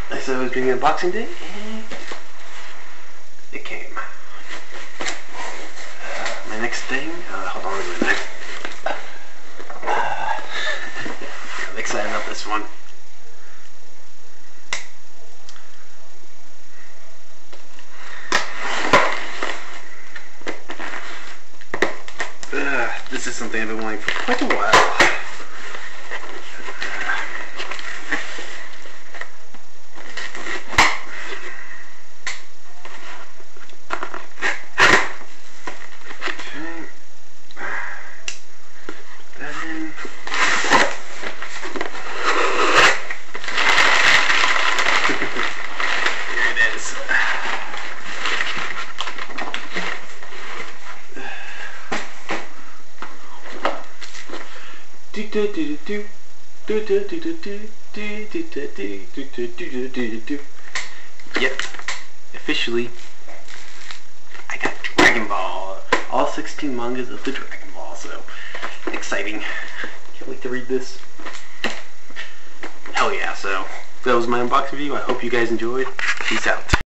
So I was doing unboxing day, and it came. My next thing, hold on a minute. I'm excited about this one. This is something I've been wanting for quite a while. Yep, officially, I got Dragon Ball. All 16 mangas of the Dragon Ball, so exciting. Can't wait to read this. Hell yeah, so that was my unboxing video. I hope you guys enjoyed. Peace out.